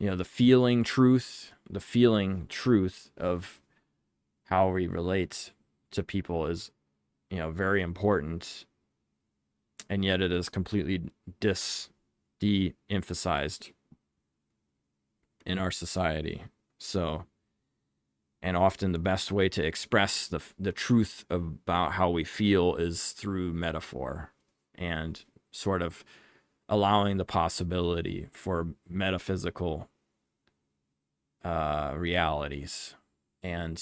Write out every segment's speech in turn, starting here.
the feeling truth of how we relate to people is, very important, and yet it is completely de-emphasized in our society. So, and often the best way to express the truth about how we feel is through metaphor, and sort of allowing the possibility for metaphysical realities. And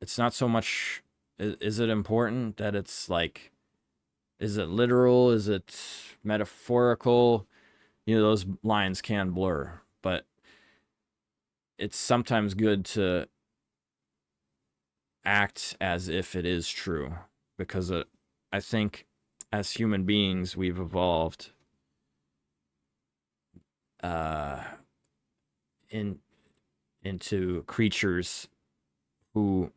it's not so much, is it important that it's like, is it literal, is it metaphorical? Those lines can blur, but it's sometimes good to act as if it is true, because I think as human beings we've evolved uh, in into creatures who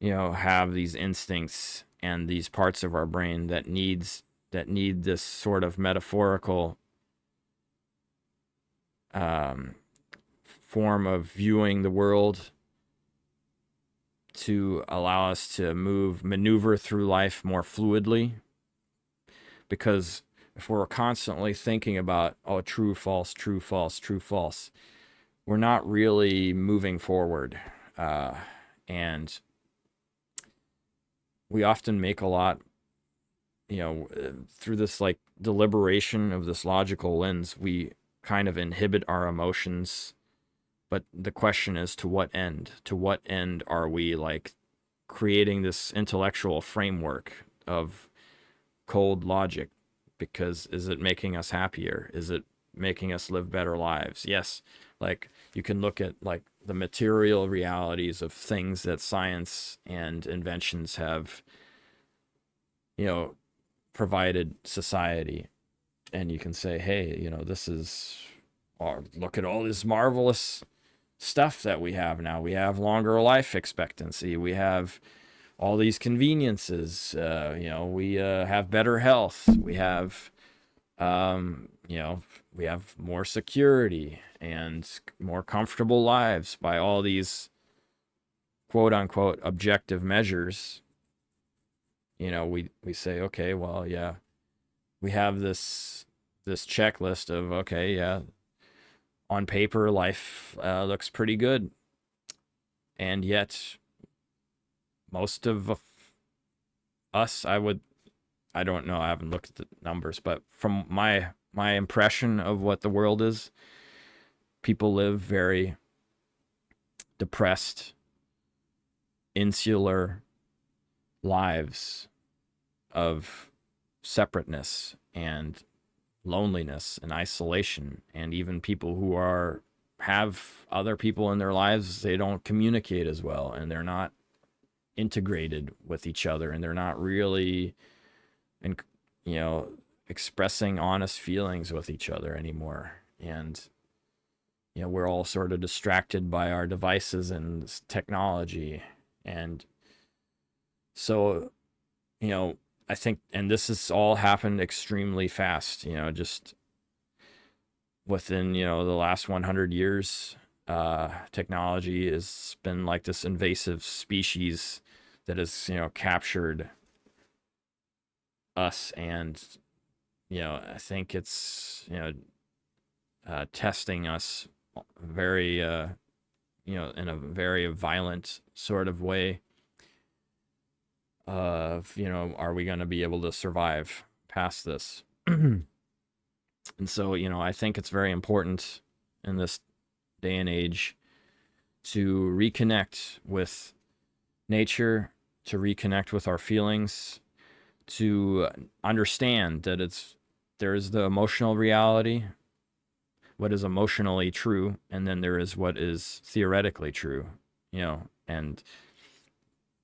have these instincts and these parts of our brain that need this sort of metaphorical um, form of viewing the world to allow us to maneuver through life more fluidly. Because if we're constantly thinking about, oh, true, false, true, false, true, false, we're not really moving forward. And we often make a lot, through this like deliberation of this logical lens, we kind of inhibit our emotions. But the question is, to what end? To what end are we like creating this intellectual framework of cold logic? Because is it making us happier? Is it making us live better lives? Yes. Like you can look at like the material realities of things that science and inventions have, provided society. And you can say, hey, this is, or look at all this marvelous stuff that we have now. We have longer life expectancy. We have all these conveniences. We have better health. We have more security and more comfortable lives by all these quote unquote objective measures. We say, okay, well, yeah, we have this checklist of, okay, yeah, on paper life looks pretty good, and yet most of us, I don't know, I haven't looked at the numbers, but from my impression of what the world is, people live very depressed, insular lives of separateness and loneliness and isolation. And even people who have other people in their lives, they don't communicate as well, and they're not integrated with each other, and they're not really and expressing honest feelings with each other anymore. And we're all sort of distracted by our devices and technology. And so I think, and this has all happened extremely fast, just within the last 100 years. Technology has been like this invasive species that has captured us. And I think it's testing us very in a very violent sort of way of are we going to be able to survive past this? And so I think it's very important in this day and age to reconnect with nature, to reconnect with our feelings, to understand that there is the emotional reality, what is emotionally true, and then there is what is theoretically true. And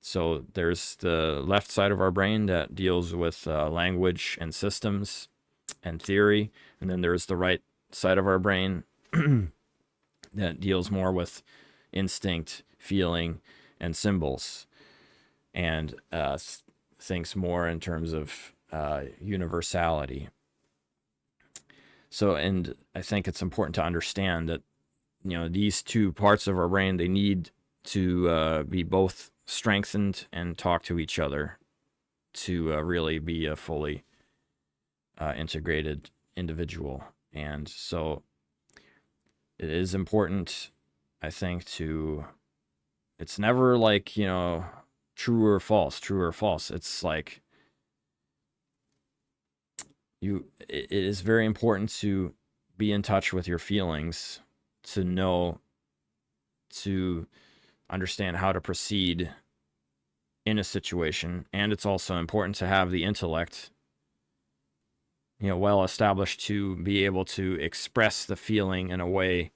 so there's the left side of our brain that deals with language and systems and theory, and then there's the right side of our brain that deals more with instinct, feeling, and symbols, and thinks more in terms of universality. So, and I think it's important to understand that, these two parts of our brain, they need to be both strengthened and talk to each other to really be a fully integrated individual. And so it is important, I think, it's never like, true or false, true or false. It's like it is very important to be in touch with your feelings, to know, to understand how to proceed in a situation. And it's also important to have the intellect, well established, to be able to express the feeling in a way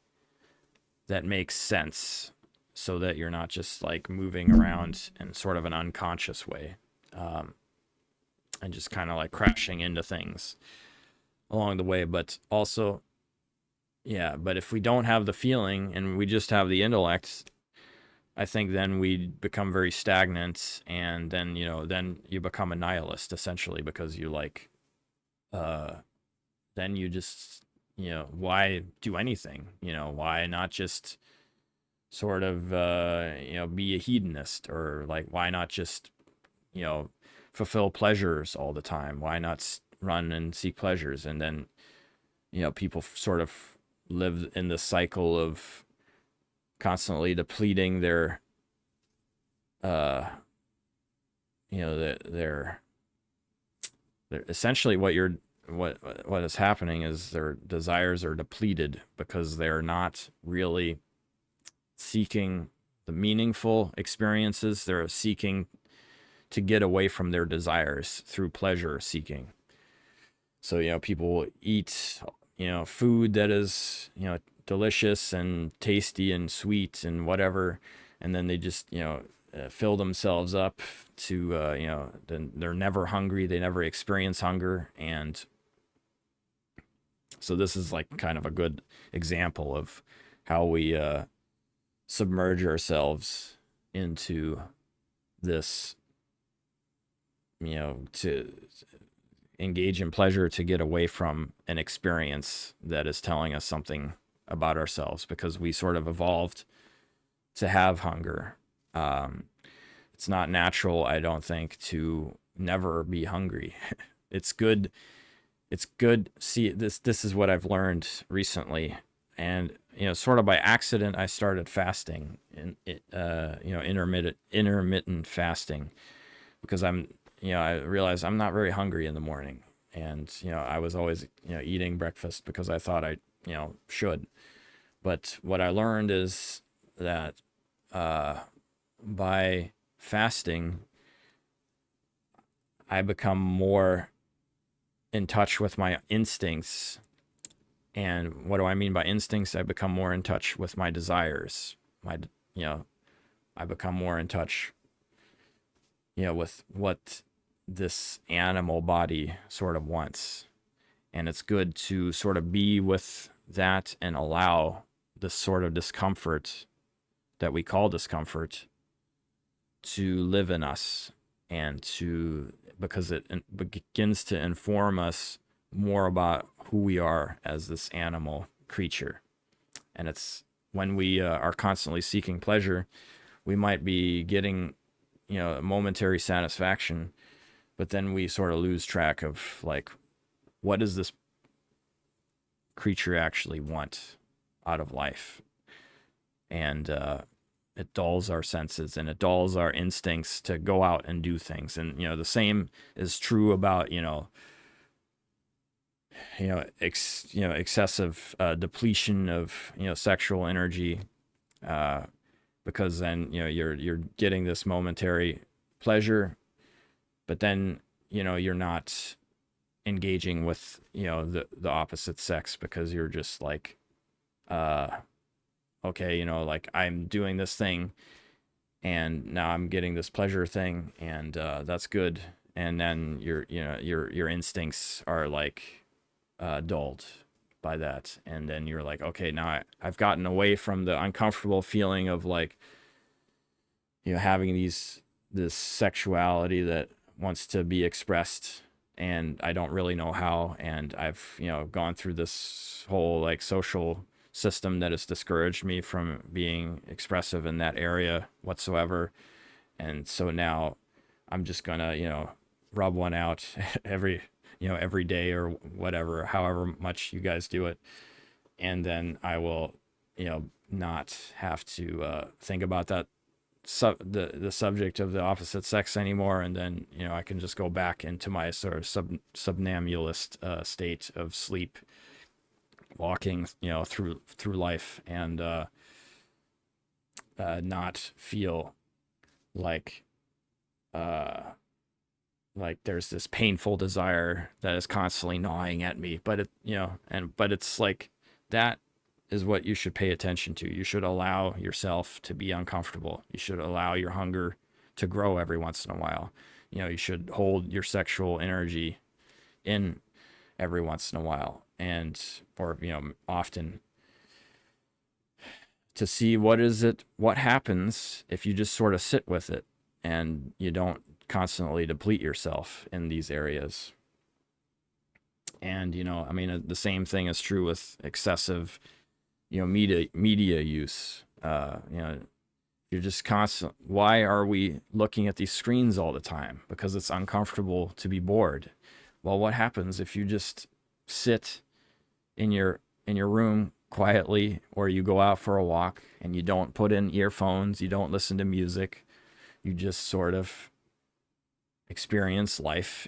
that makes sense, so that you're not just like moving around in sort of an unconscious way, and just kind of like crashing into things along the way. But also, yeah, but if we don't have the feeling and we just have the intellect, I think then we become very stagnant, and then, then you become a nihilist essentially, because you like, then you just, why do anything? Why not just sort of, be a hedonist, or like, why not just, fulfill pleasures all the time? Why not run and seek pleasures? And then, people sort of live in this cycle of constantly depleting their, their essentially what is happening is their desires are depleted, because they're not really seeking the meaningful experiences. They're seeking to get away from their desires through pleasure seeking. So, people will eat, food that is, delicious and tasty and sweet and whatever, and then they just, fill themselves up to, then they're never hungry. They never experience hunger. And so this is like kind of a good example of how we submerge ourselves into this, to engage in pleasure, to get away from an experience that is telling us something about ourselves, because we sort of evolved to have hunger. It's not natural, I don't think, to never be hungry. It's good. It's good. See, this is what I've learned recently, and sort of by accident, I started fasting, and intermittent fasting, because I realized I'm not very hungry in the morning, and I was always eating breakfast because I thought I should. But what I learned is that by fasting, I become more in touch with my instincts. And what do I mean by instincts? I become more in touch with my desires. I become more in touch, with what this animal body sort of wants. And it's good to sort of be with that and allow this sort of discomfort that we call discomfort to live in us, and because it begins to inform us more about who we are as this animal creature. And it's when we are constantly seeking pleasure, we might be getting, momentary satisfaction, but then we sort of lose track of like, what does this creature actually want out of life? And it dulls our senses, and it dulls our instincts to go out and do things. And the same is true about excessive depletion of sexual energy, because then you're getting this momentary pleasure, but then you're not engaging with the opposite sex, because you're just like, okay, like, I'm doing this thing, and now I'm getting this pleasure thing, and that's good. And then your instincts are like dulled by that, and then you're like, okay, now I've gotten away from the uncomfortable feeling of like having this sexuality that wants to be expressed, and I don't really know how. And I've, gone through this whole like social system that has discouraged me from being expressive in that area whatsoever. And so now I'm just gonna, rub one out every day or whatever, however much you guys do it. And then I will, not have to think about that the subject of the opposite sex anymore, and then I can just go back into my sort of somnambulist state of sleep, walking through life, and not feel like uh like there's this painful desire that is constantly gnawing at me. But but it's like that is what you should pay attention to. You should allow yourself to be uncomfortable. You should allow your hunger to grow every once in a while. You should hold your sexual energy in every once in a while, and or often, to see what happens if you just sort of sit with it and you don't constantly deplete yourself in these areas. And I mean, the same thing is true with excessive media use. You're just constant. Why are we looking at these screens all the time? Because it's uncomfortable to be bored. Well, what happens if you just sit in your room quietly, or you go out for a walk and you don't put in earphones, you don't listen to music, you just sort of experience life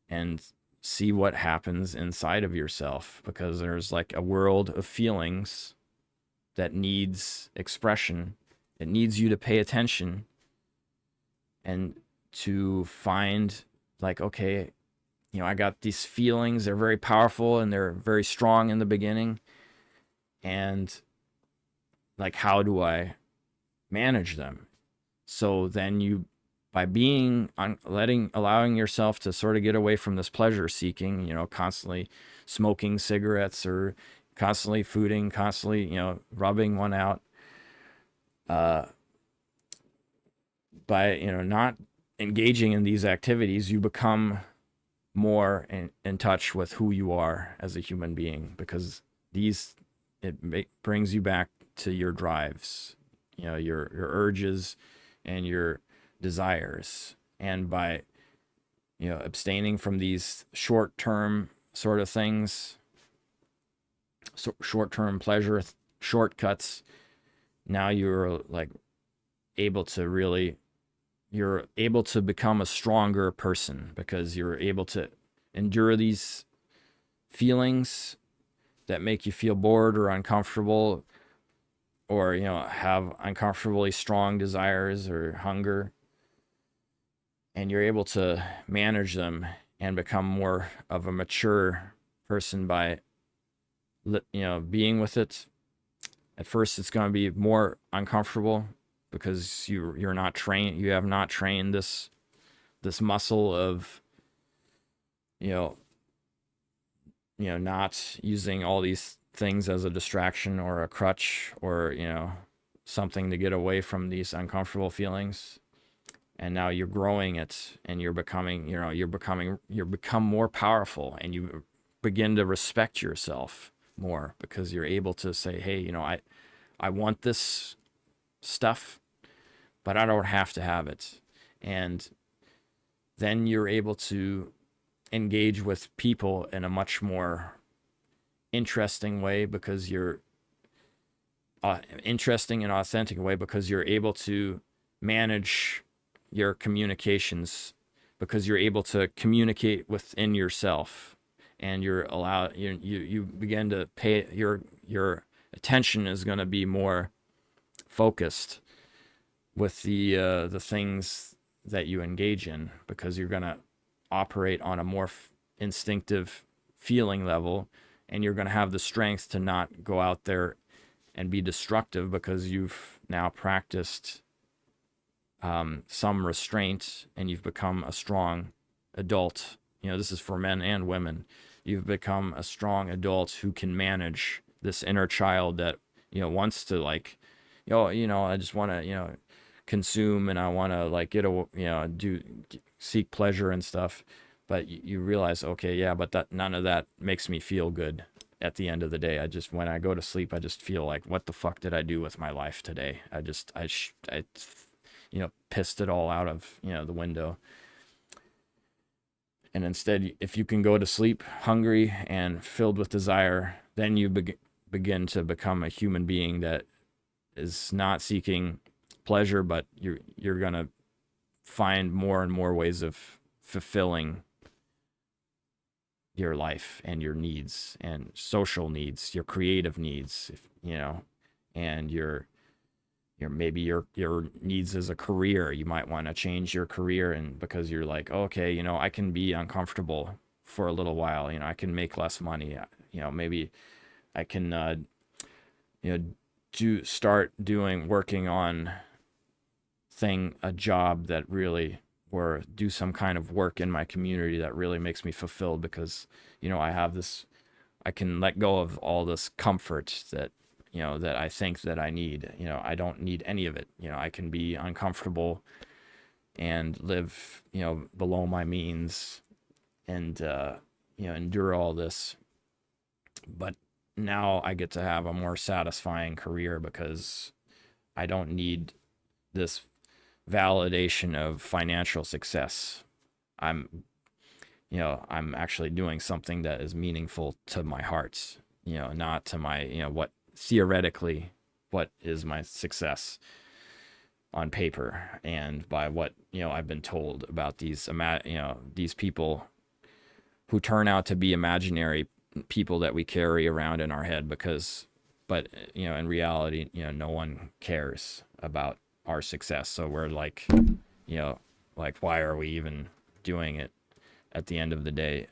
and see what happens inside of yourself? Because there's like a world of feelings that needs expression. It needs you to pay attention and to find, like, okay, I got these feelings, they're very powerful and they're very strong in the beginning, and like, how do I manage them? So then by allowing yourself to sort of get away from this pleasure seeking, constantly smoking cigarettes or constantly fooding, constantly, rubbing one out, by, not engaging in these activities, you become more in touch with who you are as a human being, because brings you back to your drives, your urges and your desires. And by abstaining from these short-term sort of things, short-term pleasure shortcuts, now you're like you're able to become a stronger person, because you're able to endure these feelings that make you feel bored or uncomfortable, or have uncomfortably strong desires or hunger, and you're able to manage them and become more of a mature person by being with it. At first it's going to be more uncomfortable, because you're not trained, you have not trained this muscle of not using all these things as a distraction or a crutch, or something to get away from these uncomfortable feelings. And now you're growing it, and you're become more powerful, and you begin to respect yourself more, because you're able to say, hey, I want this stuff, but I don't have to have it. And then you're able to engage with people in a much more interesting way, because you're interesting and authentic way, because you're able to manage your communications, because you're able to communicate within yourself, and you begin to pay your attention is going to be more focused with the things that you engage in, because you're going to operate on a more instinctive feeling level, and you're going to have the strength to not go out there and be destructive, because you've now practiced some restraint, and you've become a strong adult. This is for men and women. You've become a strong adult who can manage this inner child that wants to, like, I just want to consume, and I want to like seek pleasure and stuff. but you realize, okay, yeah, but that none of that makes me feel good at the end of the day. I just, when I go to sleep, I just feel like, what the fuck did I do with my life today? I pissed it all out of, the window. And instead, if you can go to sleep hungry and filled with desire, then you begin to become a human being that is not seeking pleasure, but you're gonna find more and more ways of fulfilling your life and your needs and social needs, your creative needs, and your maybe your needs as a career. You might want to change your career, and because you're like, okay, I can be uncomfortable for a little while. I can make less money. Maybe I can start working on a job that really, or do some kind of work in my community that really makes me fulfilled, because I can let go of all this comfort that I think that I need. I don't need any of it. I can be uncomfortable and live below my means, and endure all this, but now I get to have a more satisfying career because I don't need this validation of financial success. I'm I'm actually doing something that is meaningful to my heart, not to my, what theoretically, what is my success on paper, and by what, I've been told about these people who turn out to be imaginary people that we carry around in our head, but in reality, no one cares about our success. So we're like, you know, why are we even doing it at the end of the day?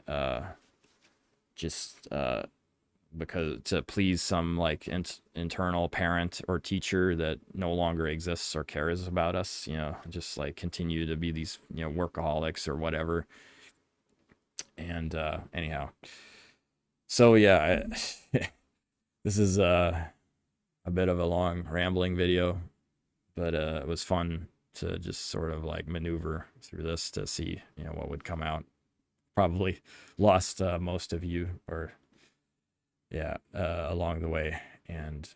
Just because to please some like internal parent or teacher that no longer exists or cares about us, just like continue to be these, workaholics or whatever. And anyhow, so yeah, this is a bit of a long rambling video, but it was fun to just sort of like maneuver through this to see, what would come out. Probably lost most of you, or yeah, along the way. And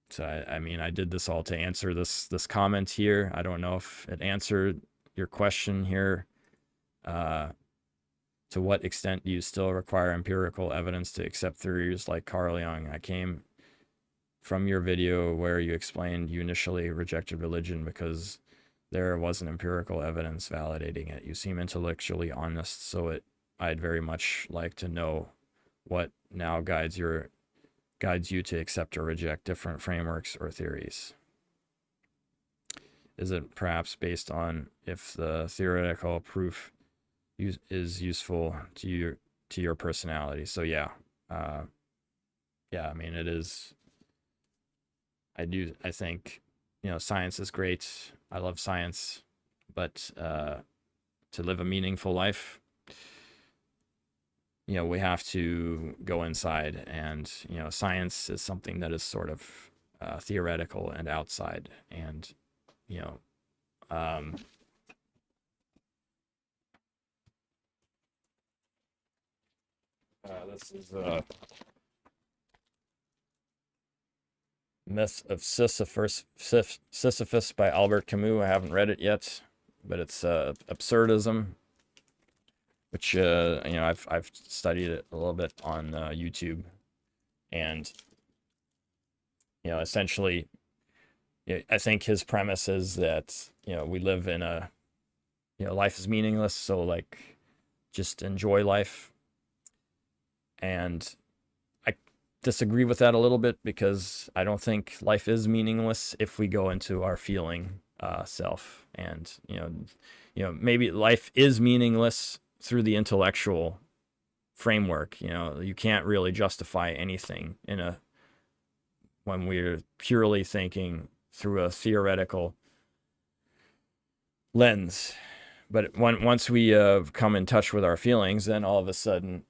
so I mean, I did this all to answer this comment here. I don't know if it answered your question here. To what extent do you still require empirical evidence to accept theories like Carl Jung? I came from your video where you explained you initially rejected religion because there wasn't empirical evidence validating it. You seem intellectually honest, so I'd very much like to know what now guides you to accept or reject different frameworks or theories. Is it perhaps based on if the theoretical proof is useful to your personality? So yeah, I mean, it is. I think, science is great. I love science, but to live a meaningful life, we have to go inside, and science is something that is sort of theoretical and outside, and um, this is Myth of Sisyphus by Albert Camus. I haven't read it yet, but it's absurdism, which I've studied it a little bit on YouTube, and essentially, I think his premise is that we live in a life is meaningless, so like just enjoy life. And I disagree with that a little bit, because I don't think life is meaningless if we go into our feeling self, and maybe life is meaningless through the intellectual framework. You can't really justify anything when we're purely thinking through a theoretical lens. But once we come in touch with our feelings, then all of a sudden,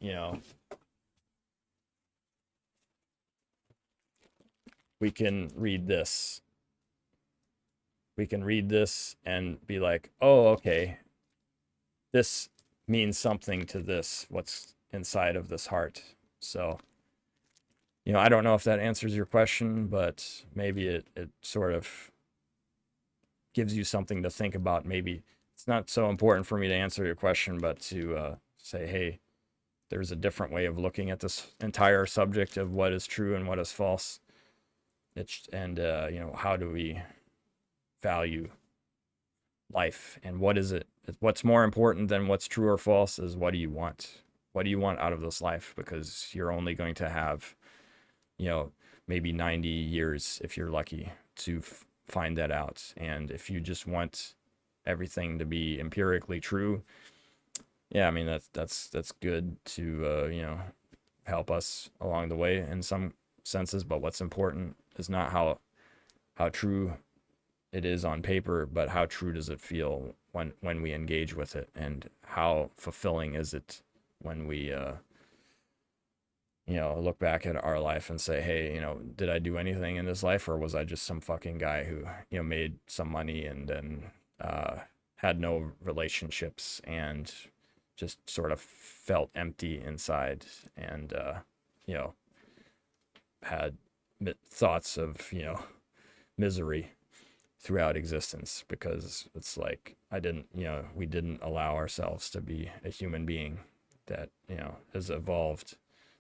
we can read this. We can read this and be like, oh, okay, this means something to this, what's inside of this heart. So, you know, I don't know if that answers your question, but maybe it sort of gives you something to think about. Maybe it's not so important for me to answer your question, but to say, hey, there's a different way of looking at this entire subject of what is true and what is false. And you know, how do we value life, and what is it? What's more important than what's true or false is what do you want? What do you want out of this life? Because you're only going to have, you know, maybe 90 years if you're lucky to find that out. And if you just want everything to be empirically true, yeah, I mean that's good to you know, help us along the way in some senses. But what's important is not how true it is on paper, but how true does it feel when we engage with it, and how fulfilling is it when we you know, look back at our life and say, hey, you know, did I do anything in this life, or was I just some fucking guy who, you know, made some money and then had no relationships and just sort of felt empty inside, and you know, had thoughts of, you know, misery throughout existence, because it's like I didn't, you know, we didn't allow ourselves to be a human being that, you know, has evolved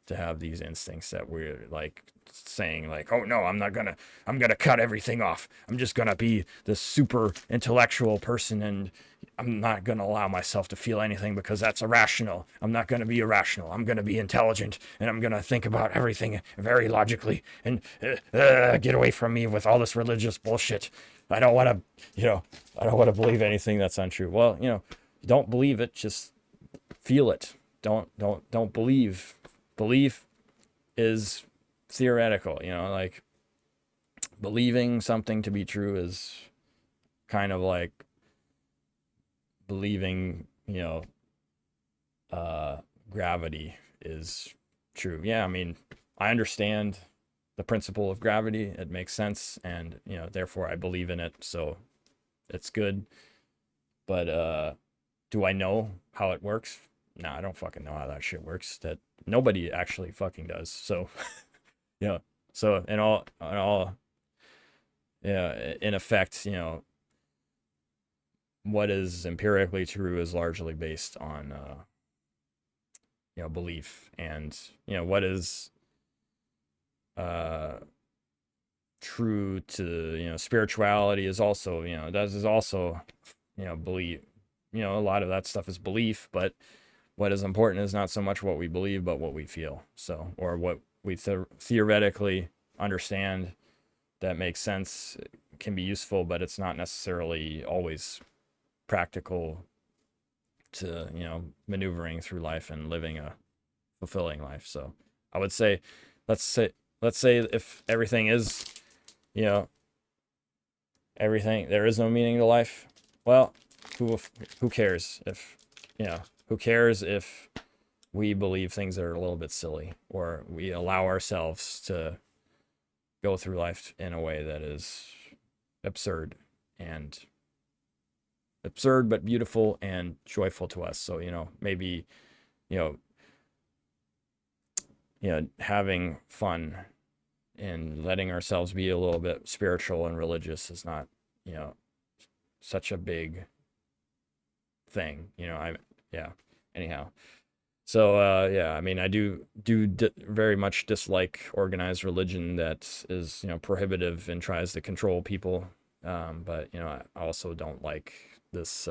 to have these instincts that we're like saying like, oh no, I'm gonna cut everything off. I'm just gonna be this super intellectual person, and I'm not gonna allow myself to feel anything because that's irrational. I'm not gonna be irrational. I'm gonna be intelligent, and I'm gonna think about everything very logically, and get away from me with all this religious bullshit. I don't want to, you know, I don't want to believe anything that's untrue. Well, you know, don't believe it, just feel it. Don't believe. Belief is theoretical, you know, like believing something to be true is kind of like believing, you know, gravity is true. Yeah, I mean, I understand the principle of gravity. It makes sense, and, you know, therefore I believe in it, so it's good. But do I know how it works? No, I don't fucking know how that shit works. That nobody actually fucking does. So, yeah. So yeah, in effect, you know, what is empirically true is largely based on, you know, belief, and, you know, what is uh, true to, you know, spirituality is also, you know, that is also, you know, belief. You know, a lot of that stuff is belief, but what is important is not so much what we believe, but what we feel. So, or what we theoretically understand that makes sense, can be useful, but it's not necessarily always practical to, you know, maneuvering through life and living a fulfilling life. So I would say, let's say if everything is, you know, everything, there is no meaning to life. Well, who cares if, you know, who cares if we believe things that are a little bit silly, or we allow ourselves to go through life in a way that is absurd but beautiful and joyful to us. So, you know, maybe, you know, having fun and letting ourselves be a little bit spiritual and religious is not, you know, such a big thing, you know. Yeah, anyhow. So yeah, I mean, I do very much dislike organized religion that is, you know, prohibitive and tries to control people. But, you know, I also don't like this,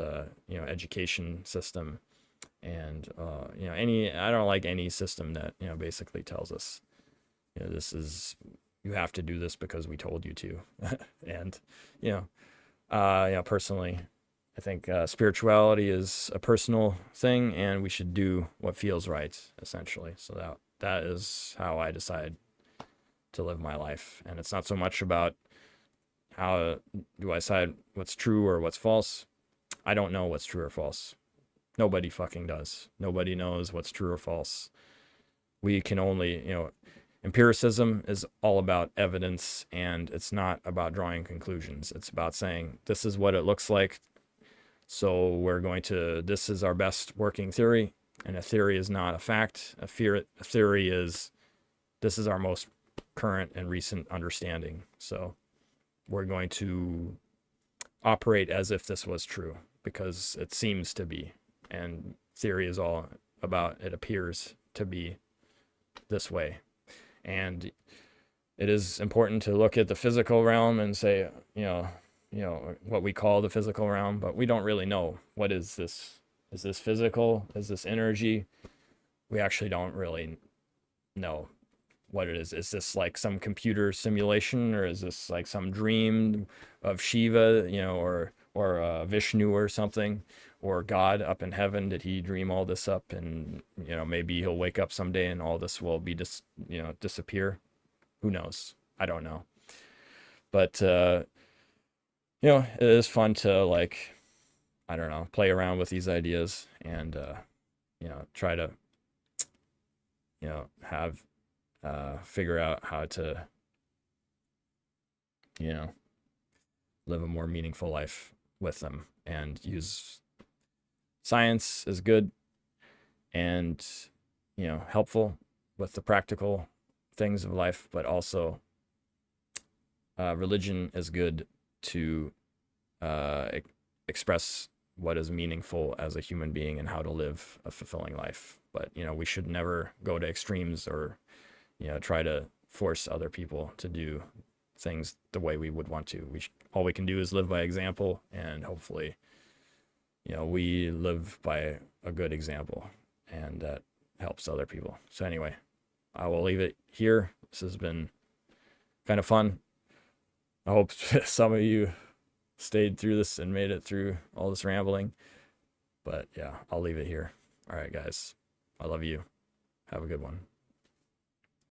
you know, education system, and you know, I don't like any system that, you know, basically tells us, you know, you have to do this because we told you to. And, you know, you know, personally, I think spirituality is a personal thing, and we should do what feels right, essentially. So that is how I decide to live my life. And it's not so much about how do I decide what's true or what's false. I don't know what's true or false. Nobody fucking does. Nobody knows what's true or false. We can only, you know, empiricism is all about evidence, and it's not about drawing conclusions. It's about saying, this is what it looks like, So we're going to, this is our best working theory, and a theory is not a fact. A theory is, this is our most current and recent understanding. So we're going to operate as if this was true because it seems to be. And theory is all about, it appears to be this way. And it is important to look at the physical realm and say, what we call the physical realm, but we don't really know what is this. Is this physical? Is this energy? We actually don't really know what it is. Is this like some computer simulation, or is this like some dream of Shiva, or Vishnu or something, or God up in heaven? Did he dream all this up, and maybe he'll wake up someday and all this will be disappear? Who knows? I don't know. But it is fun to, like, I don't know, play around with these ideas and try to have figure out how to live a more meaningful life with them, and use science is good and helpful with the practical things of life, but also religion is good to express what is meaningful as a human being and how to live a fulfilling life. But we should never go to extremes, or try to force other people to do things the way we would want to. All we can do is live by example, and hopefully we live by a good example, and that helps other people. So anyway, I will leave it here. This has been kind of fun. I hope some of you stayed through this and made it through all this rambling. But yeah, I'll leave it here. All right, guys. I love you. Have a good one.